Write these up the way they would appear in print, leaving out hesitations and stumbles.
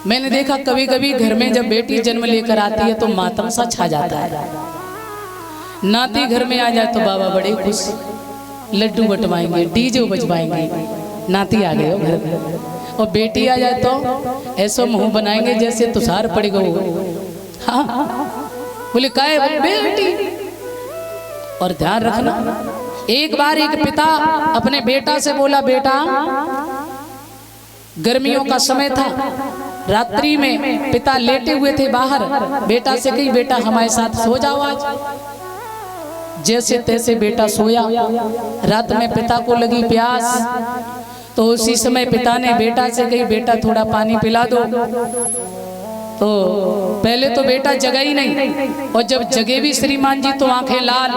मैंने देखा कभी कभी घर में जब बेटी जन्म लेकर आती है तो मातम सा छा जाता है। नाती घर में आ जाए तो बाबा बड़े खुश, लड्डू बटवाएंगे, डीजे बजवाएंगे, नाती आ गए हो घर में। और बेटी आ जाए तो ऐसा मुंह बनाएंगे जैसे तुषार पड़ गए। हाँ बोले काहे बेटी। और ध्यान रखना, एक बार एक पिता अपने बेटा से बोला, बेटा गर्मियों का समय था, रात्रि में पिता लेटे हुए थे बाहर, बेटा से कही बेटा हमारे साथ सो जाओ आज। जैसे तैसे बेटा सोया। रात में पिता को लगी प्यास, तो उसी समय पिता ने बेटा से कही बेटा थोड़ा पानी पिला दो। तो पहले तो बेटा जगा ही नहीं, और जब जगे भी श्रीमान जी तो आंखें लाल।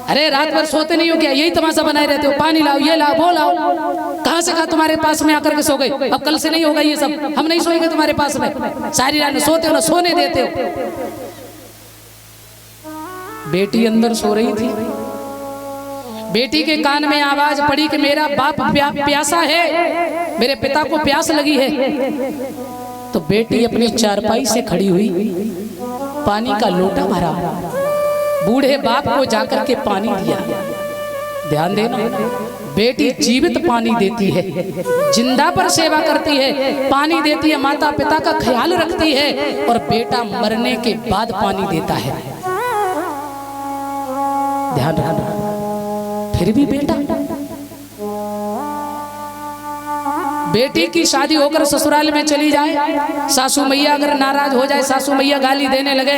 अरे रात भर सोते नहीं हो क्या, यही तमाशा बनाए रहते हो, पानी लाओ, ये लाओ, वो लाओ। कहाँ से कहा तुम्हारे पास में आकर के सो गए, अब कल से नहीं होगा ये सब, हम नहीं सोएंगे तुम्हारे पास में। सारी रात सोते हो ना सोने देते हो। बेटी अंदर सो रही थी, बेटी के कान में आवाज पड़ी कि मेरा बाप प्यासा है, मेरे पिता को प्यास लगी है। तो बेटी अपनी चारपाई से खड़ी हुई, पानी का लोटा भरा, बूढ़े बाप को जाकर के पानी दिया। ध्यान देना, बेटी जीवित पानी देती है, जिंदा पर सेवा करती है, पानी देती है, माता पिता का ख्याल रखती है, और बेटा मरने के बाद पानी देता है। ध्यान रखना। फिर भी बेटी की शादी होकर ससुराल में चली जाए, सासू मैया अगर नाराज हो जाए, सासू मैया गाली देने लगे,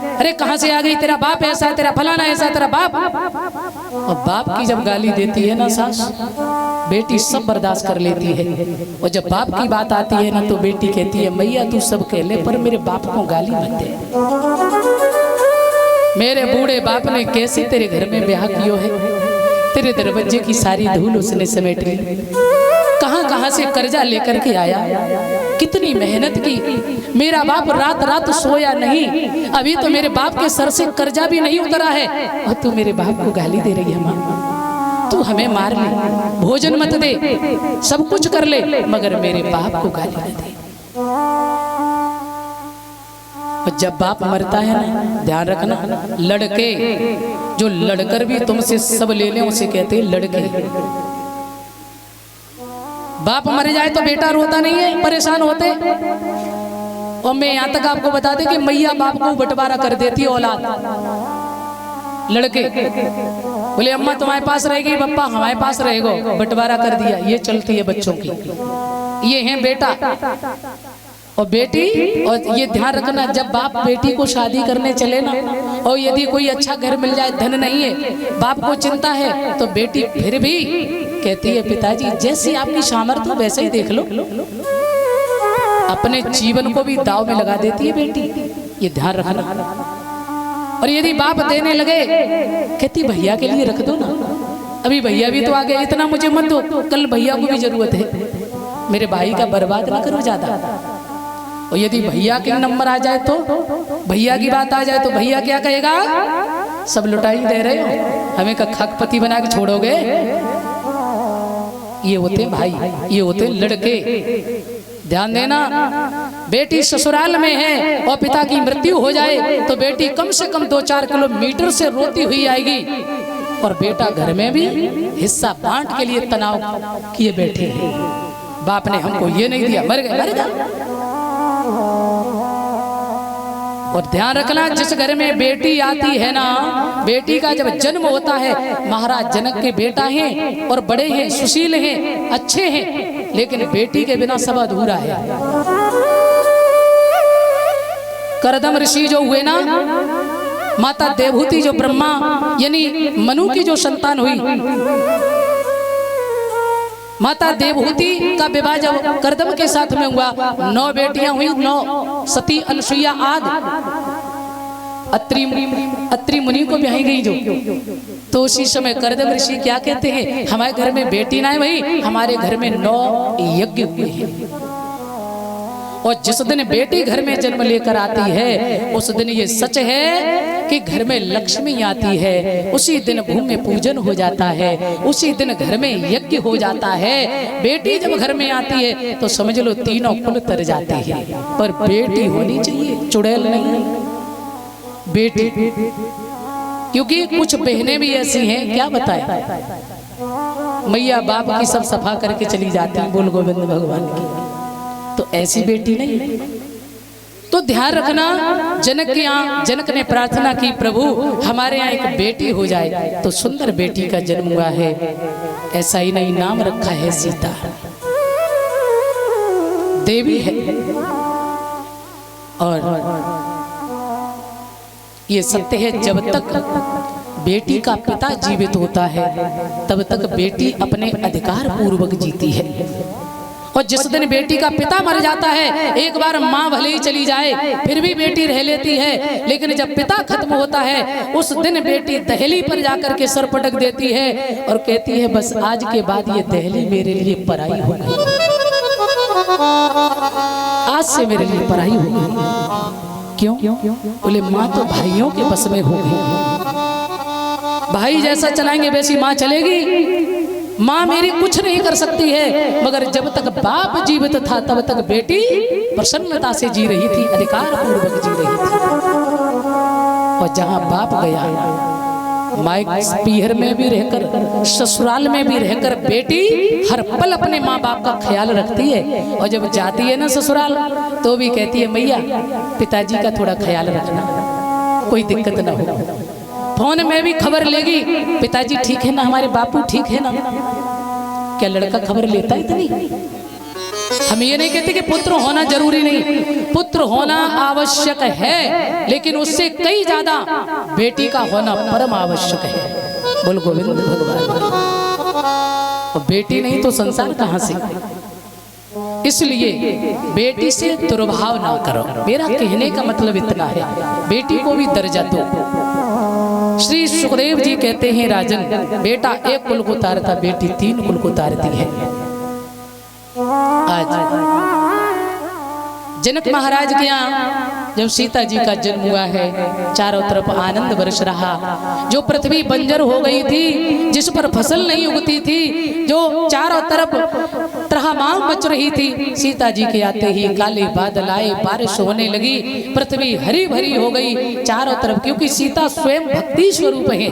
अरे कहां से आ गई, तेरा बाप ऐसा है, तेरा फलाना ऐसा है, तेरा बाप। और बाप की जब गाली देती है ना सास, बेटी सब बर्दाश्त कर लेती है। और जब बाप की बात आती है ना तो बेटी कहती है मैया तू सब कह ले पर मेरे बाप को गाली मत दे। मेरे बूढ़े बाप ने कैसे तेरे घर में ब्याह किया है, तेरे दरवाजे की सारी धूल उसने समेट ली, कहां कहां से कर्जा लेकर के आया, कितनी मेहनत की, मेरा बाप रात रात सोया नहीं, अभी तो मेरे बाप के सर से कर्जा भी नहीं उतरा है, और तू मेरे बाप को गाली दे रही है। मां तू हमें मार ले, भोजन मत दे, सब कुछ कर ले, मगर मेरे बाप को गाली न दे। और जब बाप मरता है ना, ध्यान रखना, लड़के जो लड़कर भी तुमसे सब ले लें उसे कहते हैं लड़के। बाप मर जाए तो बेटा रोता नहीं है, परेशान होते। और मैं यहां तक आपको बता दें कि मैया बाप को बंटवारा कर देती है औलाद। लड़के बोले अम्मा तुम्हारे पास रहेगी, पप्पा हमारे पास रहेगो, बंटवारा कर दिया। ये चलती है बच्चों की, ये है बेटा और बेटी। और ये ध्यान रखना, जब बाप बेटी को शादी करने चले ना, और यदि कोई अच्छा घर मिल जाए, धन नहीं है, बाप को चिंता है, तो बेटी फिर भी कहती है पिताजी जैसी आपकी सामर्थ्य हो वैसे ही देख लो। अपने जीवन को भी दाव में लगा देती है बेटी, ये ध्यान रखना। और यदि बाप देने लगे, कहती भैया के लिए रख दो ना, अभी भैया भी तो आ गए, इतना मुझे मत दो, कल भैया को भी जरूरत है, मेरे भाई का बर्बाद ना करो ज्यादा। और यदि भैया के नंबर आ जाए तो, भैया की बात आ जाए तो भैया क्या कहेगा, सब लुटाई दे रहे हो, हमें खकपति बना के छोड़ोगे। ये होते भाई, ये होते लड़के। ध्यान देना, बेटी ससुराल में है और पिता की मृत्यु हो जाए तो बेटी कम से कम 2-4 किलोमीटर से रोती हुई आएगी, और बेटा घर में भी हिस्सा बांट के लिए तनाव किए बैठे हैं। बाप ने हमको ये नहीं दिया, मर गए, मर गए। और ध्यान रखना, जिस घर में बेटी आती है ना, बेटी का जब जन्म होता है, महाराज जनक के बेटा हैं और बड़े हैं, सुशील हैं, अच्छे हैं, लेकिन बेटी के बिना सब अधूरा है। करदम ऋषि जो हुए ना, माता देवहूति जो ब्रह्मा यानी मनु की जो संतान हुई, माता देवहूति का विवाह जब करदम के साथ में हुआ, 9 बेटियां हुई, 9 सती अनुसुईया आदि अत्रि मुनि को ब्याही गई जो। तो उसी समय करदम ऋषि क्या कहते हैं, हमारे घर में बेटी ना है भाई, हमारे घर में 9 यज्ञ हुए हैं। और जिस दिन बेटी घर में जन्म लेकर आती है उस दिन ये सच है कि घर में लक्ष्मी आती है, उसी दिन भूमि पूजन हो जाता है, उसी दिन घर में यज्ञ हो जाता है। बेटी जब घर में आती है तो समझ लो तीनों कुल तर जाते हैं, पर बेटी होनी चाहिए, चुड़ैल नहीं, बेटी। क्योंकि कुछ बहनें भी ऐसी हैं, क्या बताएं, मैया बाप की सब सफा करके चली जाती हैं, बोल गोविंद भगवान की, तो ऐसी बेटी नहीं। तो ध्यान रखना, जनक ने प्रार्थना की, प्रभु हमारे यहाँ एक बेटी हो जाए, तो सुंदर बेटी का जन्म हुआ है। ऐसा ही नहीं, नाम रखा है सीता, देवी है। और ये सत्य है, जब तक बेटी का पिता जीवित होता है तब तक बेटी अपने अधिकार पूर्वक जीती है। और जिस दिन बेटी का पिता मर जाता है, एक बार माँ भले ही चली जाए फिर भी बेटी रह लेती है, लेकिन जब पिता खत्म होता है उस दिन बेटी दहली पर जाकर के सर पटक देती है और कहती है बस आज के बाद ये दहली मेरे लिए पराई हो गई, आज से मेरे लिए पराई हो गई। क्यों? बोले माँ तो भाइयों के बस में हो गई, भाई जैसा चलाएंगे वैसी माँ चलेगी, माँ मेरी कुछ नहीं कर सकती है। मगर जब तक बाप जीवित था तब तक बेटी प्रसन्नता से जी रही थी, अधिकार पूर्वक जी रही थी। और जहां बाप गया, माइक पीहर में भी रहकर, ससुराल में भी रहकर बेटी हर पल अपने माँ बाप का ख्याल रखती है। और जब जाती है ना ससुराल तो भी कहती है मैया पिताजी का थोड़ा ख्याल रखना, कोई दिक्कत ना हो। फोन में भी खबर लेगी, पिताजी ठीक है ना, हमारे बापू ठीक है ना। क्या लड़का खबर लेता है इतनी? हम ये नहीं कहते कि पुत्र होना जरूरी नहीं, पुत्र होना आवश्यक है, लेकिन उससे कई ज्यादा बेटी का होना परम आवश्यक है। बोल गोविंद भगवान। और बेटी नहीं तो संसार कहां से? इसलिए बेटी से दुर्भाव ना करो। मेरा कहने का मतलब इतना है, बेटी को भी दर्जा दो। श्री सुखदेव जी कहते हैं राजन, बेटा एक कुल को तारता, बेटी तीन कुल को तारती है। आज जनक महाराज के यहाँ जब सीता जी का जन्म हुआ है, चारों तरफ आनंद बरस रहा। जो पृथ्वी बंजर हो गई थी, जिस पर फसल नहीं उगती थी, जो चारों तरफ त्रहमाम मच रही थी, सीता जी के आते ही काले बादल आए, बारिश होने लगी, पृथ्वी हरी भरी हो गई चारों तरफ, क्योंकि सीता स्वयं भक्ति स्वरूप है।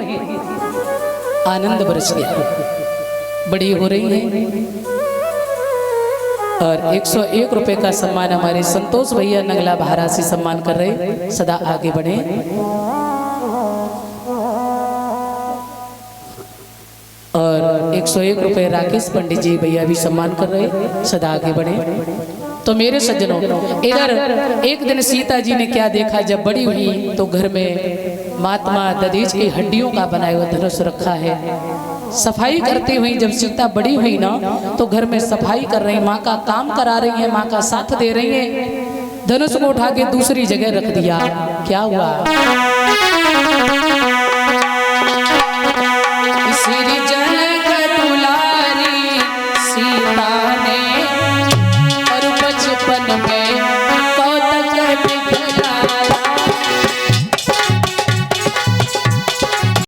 आनंद बरस गया, बड़ी हो रही है। और 101 रुपए का सम्मान हमारे संतोष भैया नगला भारा से सम्मान कर रहे, सदा आगे बढ़े। और 101 रुपए राकेश पंडित जी भैया भी सम्मान कर रहे, सदा आगे बढ़े। तो मेरे सज्जनों, इधर एक दिन सीता जी ने क्या देखा, जब बड़ी हुई तो घर में महात्मा दधीच की हड्डियों का बनाया हुआ धनुष रखा है। सफाई करती हुई जब सीता बड़ी हुई ना, तो घर में सफाई कर रही, माँ का काम करा रही है, माँ का साथ दे रही है। धनुष को उठा के दूसरी जगह रख दिया। क्या हुआ? श्री जनक दुलारी सीता ने और बचपन में